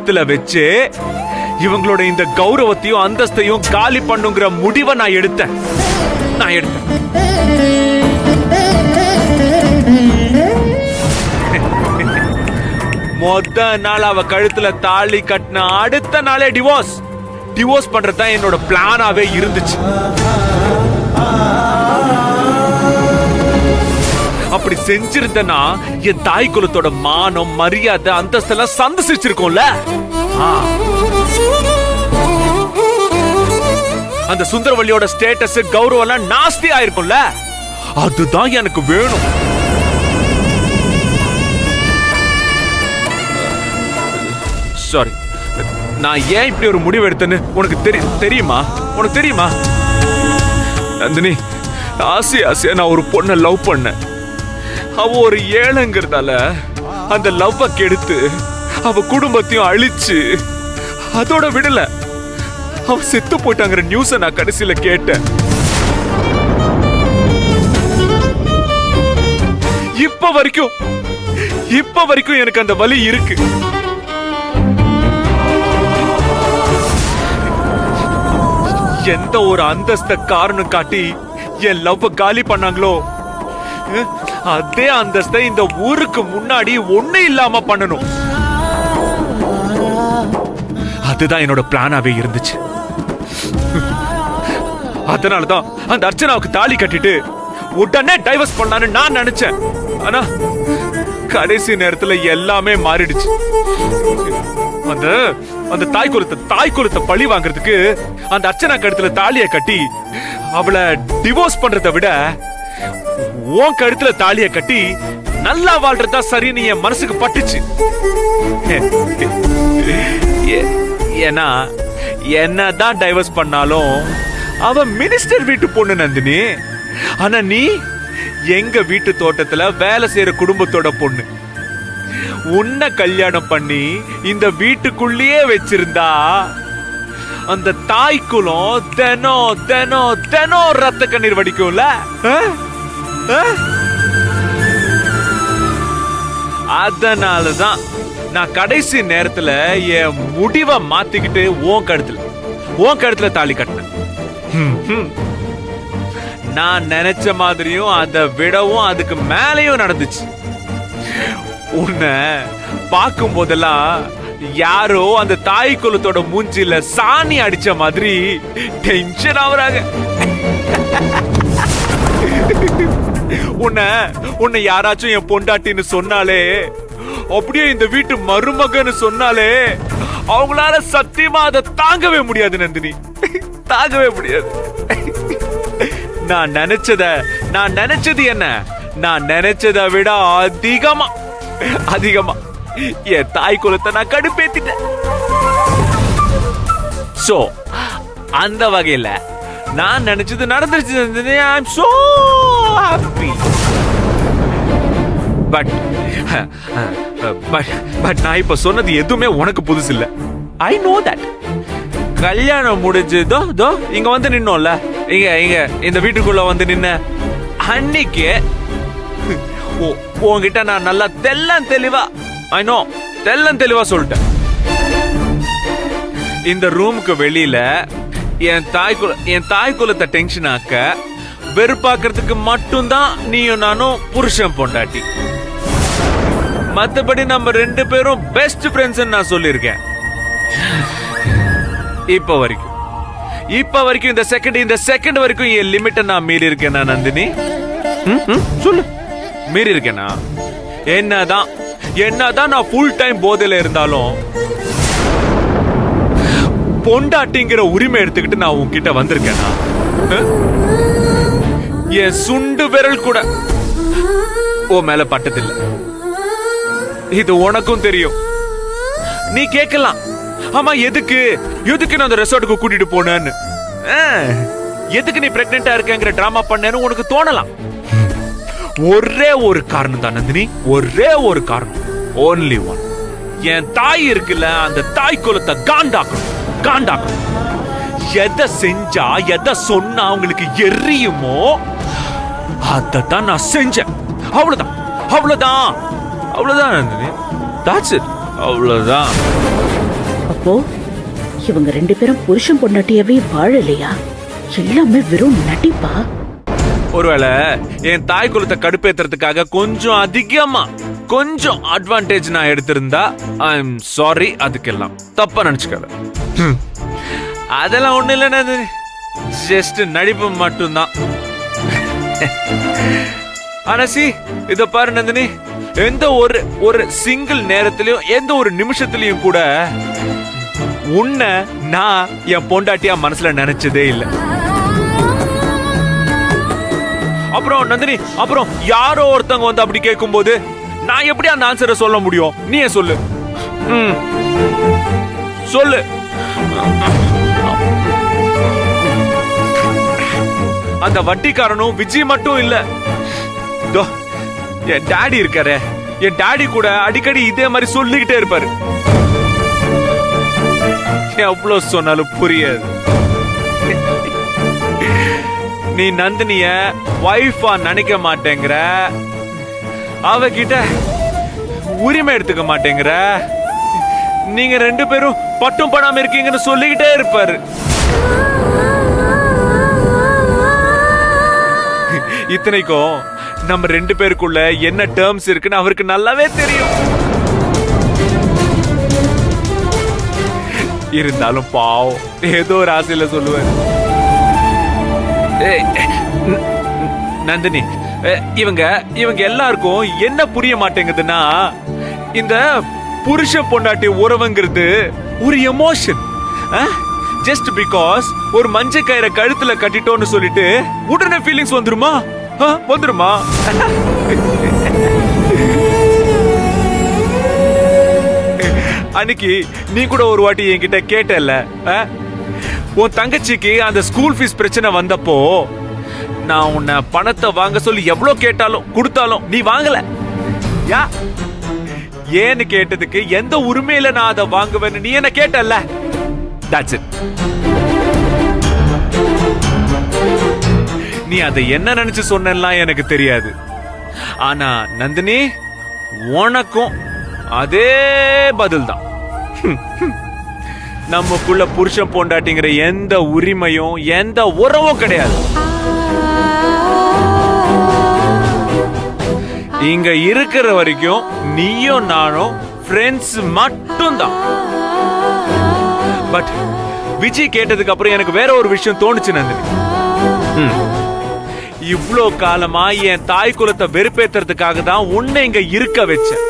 கழுத்துல வச்சு இவங்களோட இந்த கௌரவத்தையும் அந்தஸ்தையும் காலி பண்ணுங்கிற முடிவை நான் எடுத்தேன். மொத்த நாள் அவ கழுத்துல தாலி கட்டின அடுத்த நாளே டிவோர்ஸ் பண்றதுதான் என்னோட பிளானாவே இருந்துச்சு. அப்படி செஞ்சிருந்தனா என் தாய் குலத்தோட மானம் மரியாதை அந்தஸ்தெல்லாம் சந்தசிச்சிருக்கோம்ல. அந்த சுந்தரவல்லியோட ஸ்டேட்டஸ் கௌரவம் எல்லாம் நாஸ்தி ஆயிருக்கும்ல. அதுதான் எனக்கு வேணும். சாரி, நான் ஏன் இப்படி ஒரு முடிவு எடுத்தேன்னு உனக்கு தெரியுமா? நந்தினி, ஆசையா நான் ஒரு பொண்ணை லவ் பண்ணேன். அவ ஒரு ஏழைங்கிறதால அந்த லவ்வ கெடுத்து அவ குடும்பத்தையும் அழிச்சு அதோட விடல. அவ செத்து போயிட்டாங்கிற நியூஸ நான் கடைசியில கேட்டேன். இப்ப வரைக்கும் எனக்கு அந்த வலி இருக்கு. எந்த ஒரு அந்தஸ்த காரணம் காட்டி என் லவ் காலி பண்ணாங்களோ அதே அந்தஸ்தை இந்த ஊருக்கு முன்னாடி ஒண்ணு இல்லாம பண்ணணும். அதுதான் என்னோட பிளானாவே இருந்துச்சு. அதனாலதான் அந்த அர்ச்சனாவுக்கு தாலி கட்டிட்டு உடனே டைவர்ஸ் பண்ணான்னு நான் நினைச்சேன். ஆனா கடைசி நேரத்துல எல்லாமே மாறிடுச்சு. அந்த தாய் குலத்தை பழி வாங்குறதுக்கு அந்த அர்ச்சனா கழுத்துல தாலிய கட்டி அவளை டிவோர்ஸ் பண்றதை விட உன் கழுத்துல தாலிய கட்டி நல்லா வாழ்றதா சரின்னு என் மனசுக்கு பட்டுச்சு. ஏன்னா என்னதான் டைவர்ஸ் பண்ணாலும் அவ மினிஸ்டர் வீட்டு பொண்ணு நந்தினி. ஆனா நீ எங்க வீட்டு தோட்டத்துல வேலை செய்யற குடும்பத்தோட பொண்ணு. உன்னை கல்யாணம் பண்ணி இந்த வீட்டுக்குள்ளேயே வச்சிருந்தா அந்த தாய் குலம் தினம் ரத்த கண்ணீர் வடிக்கும்ல. அதனாலதான் நான் கடைசி நேரத்துல என் முடிவை மாத்திக்கிட்டு உன் கழுத்துல தாலி கட்டினேன். நான் நினைச்ச மாதிரியும் அதை விடவும் அதுக்கு மேலையும் நடந்துச்சு. உன்னை பார்க்கும் போதெல்லாம் யாரோ அந்த தாய் குலத்தோட மூஞ்சில சாணி அடிச்ச மாதிரி டென்ஷன் ஆகுறாங்க. உன்னை யாராச்சும் என் பொண்டாட்டின்னு சொன்னாலே, அப்படியே இந்த வீட்டு மருமகன்னு சொன்னாலே அவங்களால சத்தியமா அதை தாங்கவே முடியாது நந்தினி, தாங்கவே முடியாது. நான் நினைச்சது என்ன? நான் நினைச்சதை விட அதிகமா என் தாய் குலத்தை நான் கடுப்பேத்திட்டேன். சோ அந்த வகையில நான் நினைச்சது நடந்துருச்சு. ஐ அம் சோ ஹாப்பி. பட் நான் இப்ப சொன்னது எதுவுமே உனக்கு புதுசு இல்ல. I know that. கல்யாணம் முடிஞ்சதோ இங்க வந்து நின்னோம்ல, இங்க இந்த வீட்டுக்குள்ள வந்து நின்ன அன்னைக்கு உன்கிட்ட நான் நல்லா தெளிவா சொல்லிட்டேன். இந்த ரூமுக்கு வெளியில என் தாய் குலத்தை டென்ஷன் ஆக்க வெறுப்பாக்குறதுக்கு மட்டும்தான் நீயும் நானும் புருஷன் பொண்டாட்டி. மத்தபடி நம்ம 2 பேரும் பெஸ்ட் ஃப்ரெண்ட்ஸ் நான் சொல்லிருக்கேன். இப்ப வரைக்கும் இந்த செகண்ட் வரைக்கும் என் லிமிட்ட நான் மீறி இருக்கேனா நந்தினி? சொல்லு, மீறி இருக்கேனா? என்னதான் நான் ஃபுல் டைம் போதையில இருந்தாலும் பொண்டாட்டிங்கிற உரிமை எடுத்துக்கிட்டு நான் உன்கிட்ட வந்திருக்கேனா? என் சுண்டு விரல் கூட ஓ மேல பட்டதில்லை. இது உனக்கும் தெரியும். நீ கேட்கலாம், ஆமா எதுக்கு நான் அந்த ரெசார்ட்டுக்கு கூட்டிட்டு போனேன்னு, எதுக்கு நீ பிரெக்னெண்டா இருக்கேங்கிற டிராமா பண்ணேன்னு உனக்கு தோணலாம். ஒரே ஒரு காரணம் தான் நந்தினி, ஒரே ஒரு காரணம், only one. என் தாய் இருக்குல்ல, அந்த தாய் குலத்தை காண்டாக்கணும். எதை செஞ்சா எதை சொன்னா அவங்களுக்கு எரியுமோ அதான் நான் செஞ்சேன். அவ்வளவுதான் நந்தினி. That's it. அவ்வளவுதான். அப்போ இவங்க 2 பேரும் புருஷன் பொண்டாட்டியாவே வாழலையா? எல்லாமே வெறும் நடிப்பா? ஒருவேளை என் தாய் குலத்தை கடுப்பேத்துறதுக்காக கொஞ்சம் அட்வான்டேஜ் நான் எடுத்திருந்தா ஐ எம் சாரி. அதுக்கெல்லாம் தப்பா நினைச்சுக்காத. அதெல்லாம் ஒண்ணு இல்ல நந்தினி, ஜஸ்ட் நடிப்பு மட்டும்தான். ஆனாசி இத பாரு நந்தினி, எந்த ஒரு சிங்கிள் நேரத்திலயும் எந்த ஒரு நிமிஷத்திலயும் கூட உன்னை நான் என் பொண்டாட்டியா மனசுல நினைச்சதே இல்ல. அப்புறம் நந்தினி, அப்புறம் யாரோ ஒருத்தவங்க வந்து அப்படி கேட்கும் போது நான் எப்படி அந்த ஆன்சரை சொல்ல முடியும்? நீயே சொல்லு. சொல்லு. அந்த வட்டிக்காரனும் விஜய் மட்டும் இல்ல, என் டாடி இருக்காரு. என் டாடி கூட அடிக்கடி இதே மாதிரி சொல்லிக்கிட்டே இருப்பாரு. எவ்வளவு சொன்னாலும் புரியாது. நீ நந்தினிய வைஃபா நினைக்க மாட்டேங்கிற, அவகிட்ட உரிமை எடுத்துக்க மாட்டேங்கிற, நீங்க 2 பேரும் பட்டும் படாம இருக்கீங்கன்னு சொல்லிக்கிட்டே இருப்பாரு. இத்தனைக்கும் நம்ம 2 பேருக்குள்ள என்ன டேர்ம்ஸ் இருக்குன்னு அவருக்கு நல்லாவே தெரியும். இருந்தாலும் பாவம் ஏதோ ஒரு ஆசையில சொல்லுவாரு. நந்தினி, இவங்க எல்லாருக்கும் என்ன புரிய மாட்டேங்குதுன்னா, இந்த புருஷ பொண்டாட்டி உறவுங்கிறது ஒரு எமோஷன். ஜஸ்ட் பிகாஸ் ஒரு மஞ்சள் கயிறை கழுத்துல கட்டிட்டோன்னு சொல்லிட்டு உடனே ஃபீலிங்ஸ் வந்துருமா? வந்துருமா? அன்னைக்கு நீ கூட ஒரு வாட்டி என்கிட்ட கேட்டல, உன் தங்கச்சிக்கு அந்த ஸ்கூல் ஃபீஸ் பிரச்சனை வந்தப்போ நான் உன்னை பணத்தை வாங்க சொல்லி எவ்வளவு கேட்டாலும் கொடுத்தாலும் நீ வாங்கல. யா ஏன்னு கேட்டதுக்கு எந்த உரிமையில நான் அதை வாங்குவேன்னு நீ என்ன கேட்டல. That's it. நீ அதை என்ன நினைச்சு சொன்னலாம் எனக்கு தெரியாது. ஆனா நந்தினி, உனக்கும் அதே பதில் தான். நமக்குள்ள புருஷன் பொண்டாட்டிங்கிற எந்த உரிமையும் எந்த உறவும் கிடையாது. இங்க இருக்கிற வரைக்கும் நீயும் நானும் ஃப்ரெண்ட்ஸ் மட்டும்தான். பட் விஜய் கேட்டதுக்கு அப்புறம் எனக்கு வேற ஒரு விஷயம் தோணுச்சு நந்தினி. இவ்ளோ காலமா என் தாய் குலத்தை வெறுப்பேத்துறதுக்காக தான் உன்னை இங்க இருக்க வச்சேன்.